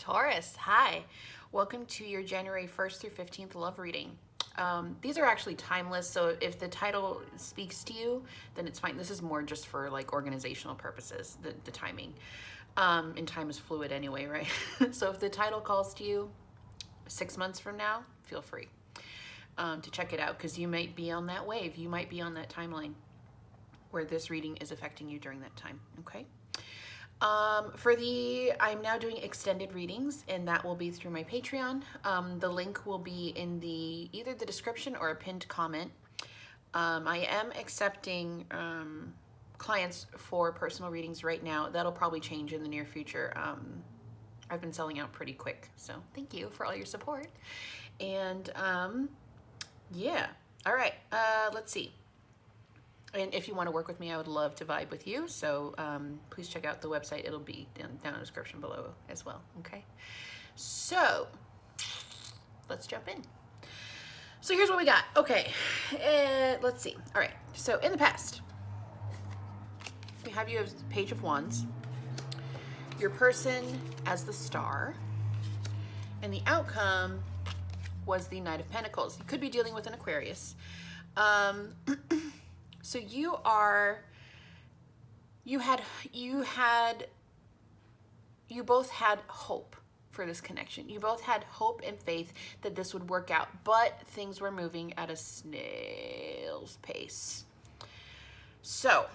Taurus, hi. Welcome to your January 1st through 15th love reading. These are actually timeless, so if the title speaks to you, then it's fine. This is more just for like organizational purposes, the timing. And time is fluid anyway, right? So if the title calls to you 6 months from now, feel free to check it out, because you might be on that wave. You might be on that timeline where this reading is affecting you during that time, okay? I'm now doing extended readings, and that will be through my Patreon. The link will be in either the description or a pinned comment. I am accepting clients for personal readings right now. That'll probably change in the near future. I've been selling out pretty quick, so thank you for all your support. And yeah, all right, let's see. And if you want to work with me, I would love to vibe with you. So please check out the website. It'll be down in the description below as well. Okay. So let's jump in. So here's what we got. Okay. Let's see. All right. So in the past, we have you as Page of Wands, your person as the Star, and the outcome was the Knight of Pentacles. You could be dealing with an Aquarius. So you both had hope for this connection. You both had hope and faith that this would work out, but things were moving at a snail's pace. So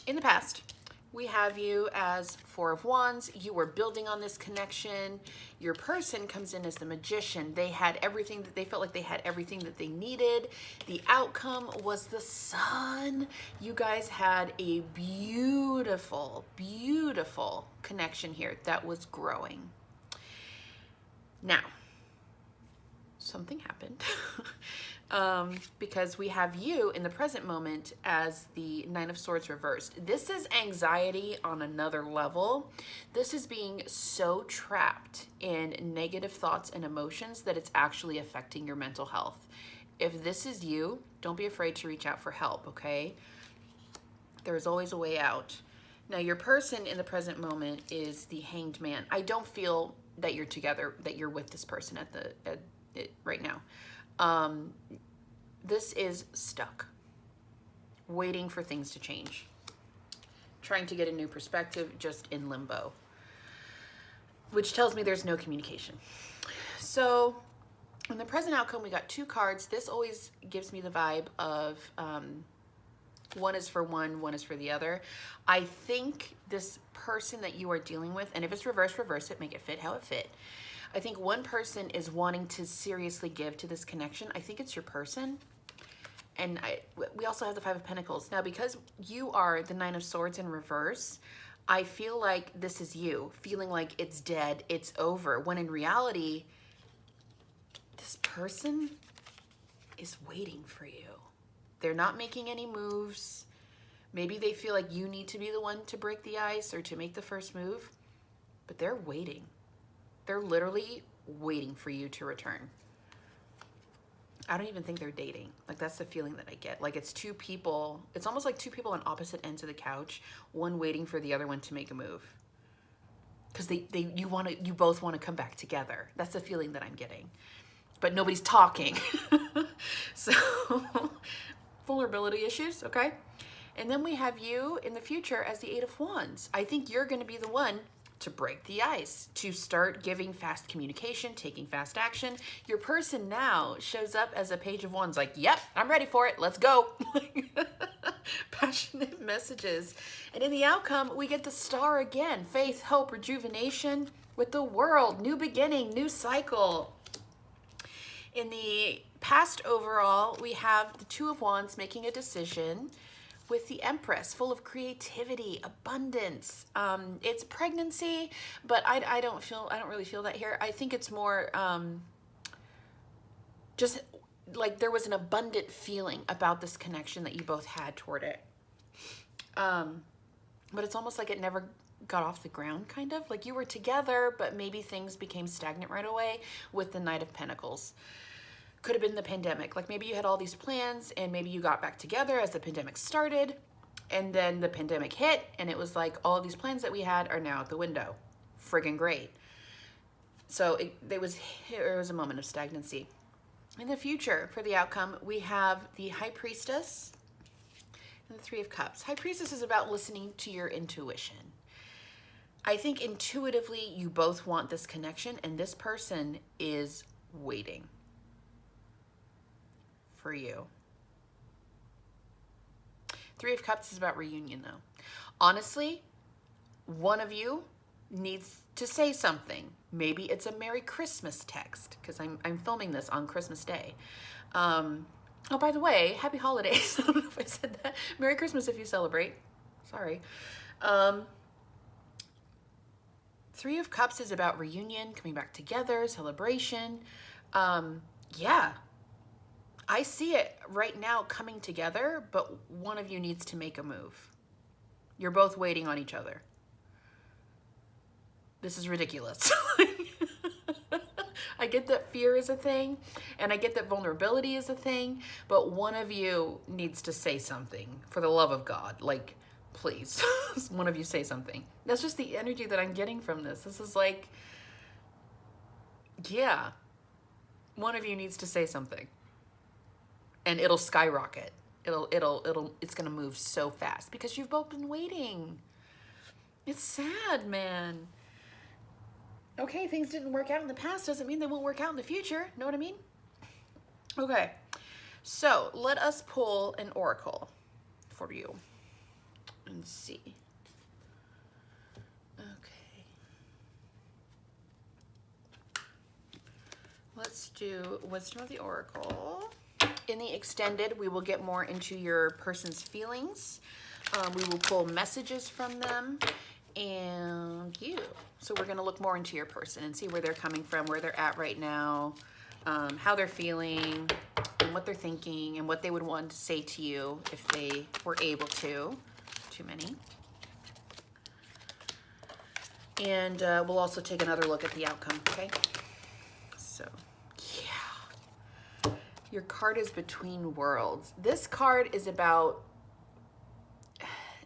in the past, we have you as Four of Wands. You were building on this connection. Your person comes in as the Magician. They had everything that they felt like they had everything that they needed. The outcome was the Sun. You guys had a beautiful, beautiful connection here that was growing. Now, something happened. Because we have you in the present moment as the Nine of Swords reversed. This is anxiety on another level. This is being so trapped in negative thoughts and emotions that it's actually affecting your mental health. If this is you, don't be afraid to reach out for help, okay? There's always a way out. Now, your person in the present moment is the Hanged Man. I don't feel that you're together, that you're with this person right now. This is stuck, waiting for things to change, trying to get a new perspective, just in limbo, which tells me there's no communication. So in the present outcome, we got two cards. This always gives me the vibe of one is for one is for the other. I think this person that you are dealing with, and if it's reverse, reverse it, make it fit how it fit. I think one person is wanting to seriously give to this connection. I think it's your person. And we also have the Five of Pentacles. Now, because you are the Nine of Swords in reverse, I feel like this is you feeling like it's dead, it's over, when in reality, this person is waiting for you. They're not making any moves. Maybe they feel like you need to be the one to break the ice or to make the first move, but they're waiting. They're literally waiting for you to return. I don't even think they're dating. Like, that's the feeling that I get. Like, it's two people. It's almost like two people on opposite ends of the couch, one waiting for the other one to make a move. Because you both want to come back together. That's the feeling that I'm getting. But nobody's talking. So, vulnerability issues, okay? And then we have you in the future as the Eight of Wands. I think you're going to be the one to break the ice, to start giving fast communication, taking fast action. Your person now shows up as a Page of Wands, like, yep, I'm ready for it, let's go. Passionate messages. And in the outcome, we get the Star again. Faith, hope, rejuvenation with the world, new beginning, new cycle. In the past overall, we have the Two of Wands making a decision with the Empress, full of creativity, abundance. It's pregnancy, but I don't really feel that here. I think it's more just like there was an abundant feeling about this connection that you both had toward it. But it's almost like it never got off the ground, kind of. Like you were together, but maybe things became stagnant right away with the Knight of Pentacles. Could have been the pandemic. Like maybe you had all these plans and maybe you got back together as the pandemic started, and then the pandemic hit and it was like all of these plans that we had are now out the window. friggin' great. So there was a moment of stagnancy. In the future, for the outcome, we have the High Priestess and the Three of Cups. High Priestess is about listening to your intuition. I think intuitively you both want this connection, and this person is waiting for you. Three of Cups is about reunion, though. Honestly, one of you needs to say something. Maybe it's a Merry Christmas text, because I'm filming this on Christmas Day. Oh, by the way, happy holidays. I don't know if I said that. Merry Christmas if you celebrate. Sorry. Three of Cups is about reunion, coming back together, celebration. Yeah, I see it right now coming together, but one of you needs to make a move. You're both waiting on each other. This is ridiculous. I get that fear is a thing, and I get that vulnerability is a thing, but one of you needs to say something, for the love of God. Like, please, one of you say something. That's just the energy that I'm getting from this. This is like, yeah, one of you needs to say something, and it'll skyrocket. It's gonna move so fast because you've both been waiting. It's sad, man. Okay, things didn't work out in the past doesn't mean they won't work out in the future. Know what I mean? Okay, so let us pull an oracle for you and see. Okay. Let's do Wisdom of the Oracle. In the extended, we will get more into your person's feelings. We will pull messages from them and you. So we're going to look more into your person and see where they're coming from, where they're at right now, how they're feeling, and what they're thinking, and what they would want to say to you if they were able to. Too many. And we'll also take another look at the outcome, okay? So, yeah. Your card is Between Worlds. This card is about,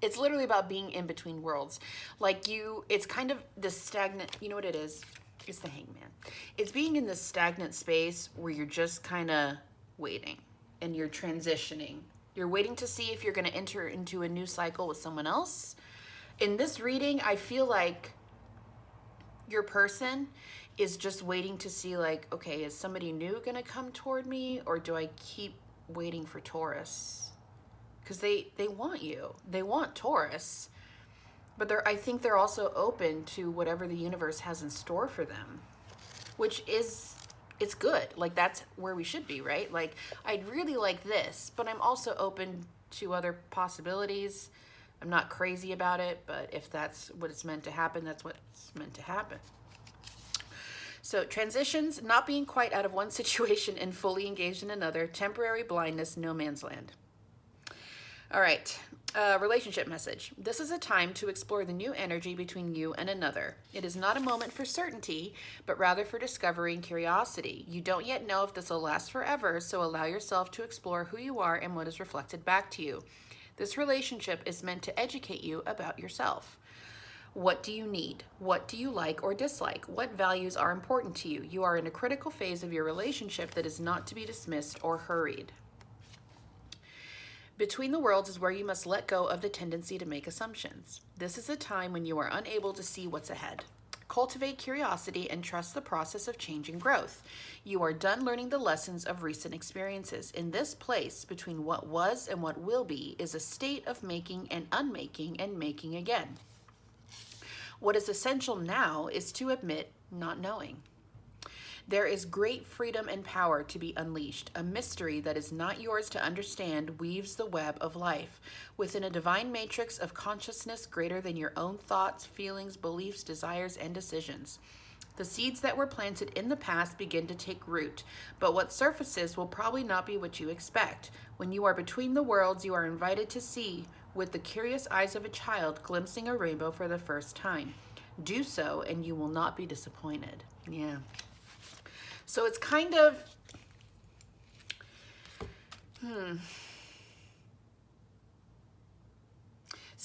it's literally about being in between worlds. Like it's kind of the stagnant, you know what it is? It's the Hangman. It's being in this stagnant space where you're just kind of waiting and you're transitioning. You're waiting to see if you're going to enter into a new cycle with someone else. In this reading, I feel like your person is just waiting to see, like, okay, is somebody new going to come toward me, or do I keep waiting for Taurus? Because they want you. They want Taurus. But I think they're also open to whatever the universe has in store for them, which is, it's good. Like, that's where we should be, right? Like, I'd really like this, but I'm also open to other possibilities. I'm not crazy about it, but if that's what it's meant to happen, that's what's meant to happen. So transitions, not being quite out of one situation and fully engaged in another, temporary blindness, no man's land. All right, relationship message. This is a time to explore the new energy between you and another. It is not a moment for certainty, but rather for discovery and curiosity. You don't yet know if this will last forever, so allow yourself to explore who you are and what is reflected back to you. This relationship is meant to educate you about yourself. What do you need? What do you like or dislike? What values are important to you? You are in a critical phase of your relationship that is not to be dismissed or hurried. Between the worlds is where you must let go of the tendency to make assumptions. This is a time when you are unable to see what's ahead. Cultivate curiosity and trust the process of change and growth. You are done learning the lessons of recent experiences. In this place, between what was and what will be, is a state of making and unmaking and making again. What is essential now is to admit not knowing. There is great freedom and power to be unleashed. A mystery that is not yours to understand weaves the web of life within a divine matrix of consciousness greater than your own thoughts, feelings, beliefs, desires, and decisions. The seeds that were planted in the past begin to take root, but what surfaces will probably not be what you expect. When you are between the worlds, you are invited to see with the curious eyes of a child glimpsing a rainbow for the first time. Do so, and you will not be disappointed. Yeah. So it's kind of,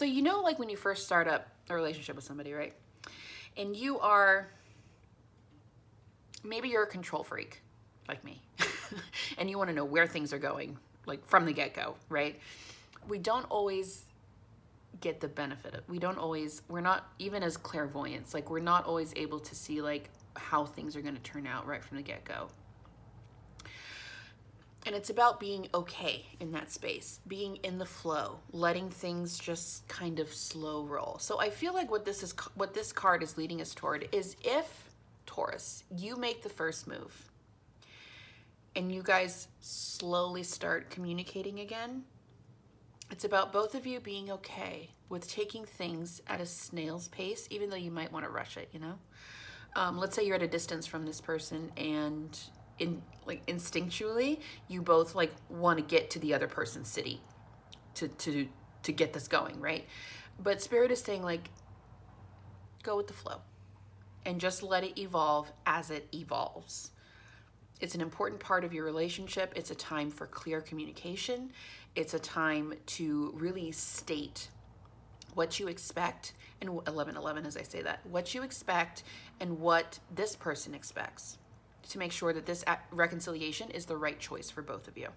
So you know, like when you first start up a relationship with somebody, right? and maybe you're a control freak like me, and you want to know where things are going, like from the get-go, right? We don't always get the benefit of, we're not, even as clairvoyants, like we're not always able to see like how things are going to turn out right from the get-go. And it's about being okay in that space, being in the flow, letting things just kind of slow roll. So I feel like what this card is leading us toward is, if Taurus, you make the first move and you guys slowly start communicating again, it's about both of you being okay with taking things at a snail's pace, even though you might want to rush it, you know? Let's say you're at a distance from this person, and instinctually, you both like want to get to the other person's city to get this going, right? But Spirit is saying, like, go with the flow and just let it evolve as it evolves. It's an important part of your relationship. It's a time for clear communication. It's a time to really state what you expect, and 1111 as I say that, what you expect and what this person expects, to make sure that this reconciliation is the right choice for both of you.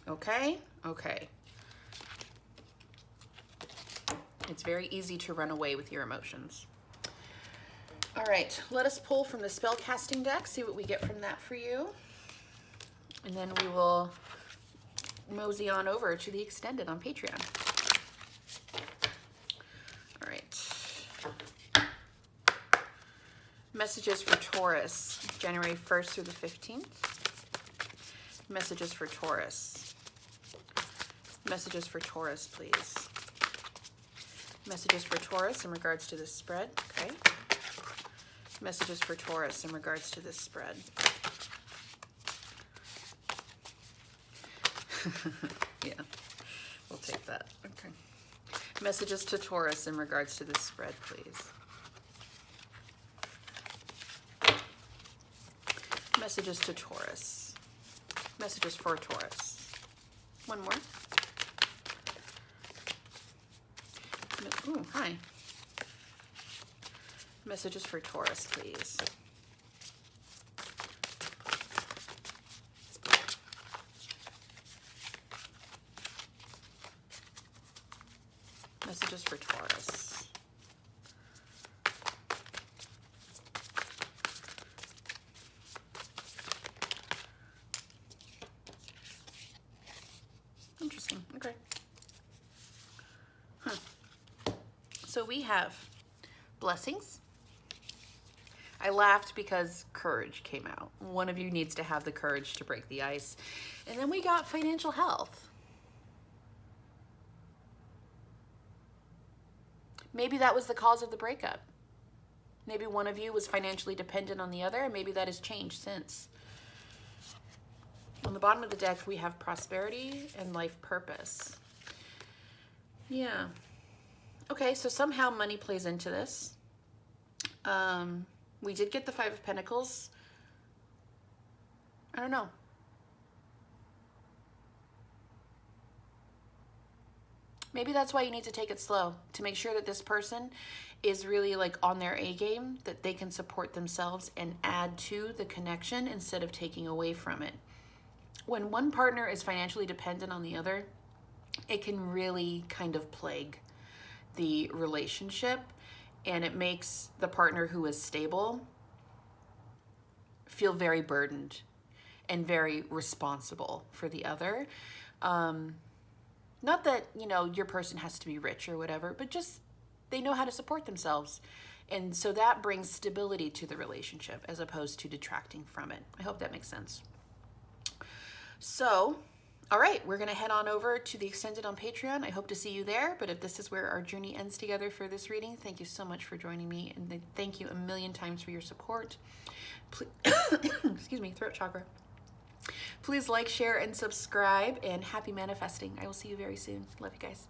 Okay? Okay. It's very easy to run away with your emotions. All right, let us pull from the spell casting deck, see what we get from that for you. And then we will mosey on over to the extended on Patreon. All right. Messages for Taurus, January 1st through the 15th. Messages for Taurus. Messages for Taurus, please. Messages for Taurus in regards to this spread, okay? Messages for Taurus in regards to this spread. Yeah, we'll take that. Okay. Messages to Taurus in regards to this spread, please. Messages to Taurus. Messages for Taurus. One more. Ooh, hi. Messages for Taurus, please. Messages for Taurus. Interesting. Okay. Huh. So we have blessings. I laughed because courage came out. One of you needs to have the courage to break the ice. And then we got financial health. Maybe that was the cause of the breakup. Maybe one of you was financially dependent on the other, and maybe that has changed since. On the bottom of the deck, we have prosperity and life purpose. Yeah. Okay, so somehow money plays into this. We did get the Five of Pentacles. I don't know. Maybe that's why you need to take it slow, to make sure that this person is really like on their A game, that they can support themselves and add to the connection instead of taking away from it. When one partner is financially dependent on the other, it can really kind of plague the relationship, and it makes the partner who is stable feel very burdened and very responsible for the other. Not that, you know, your person has to be rich or whatever, but just they know how to support themselves. And so that brings stability to the relationship as opposed to detracting from it. I hope that makes sense. So, all right, we're going to head on over to the extended on Patreon. I hope to see you there. But if this is where our journey ends together for this reading, thank you so much for joining me. And thank you a million times for your support. Please, excuse me, throat chakra. Please like, share, and subscribe. And happy manifesting. I will see you very soon. Love you guys.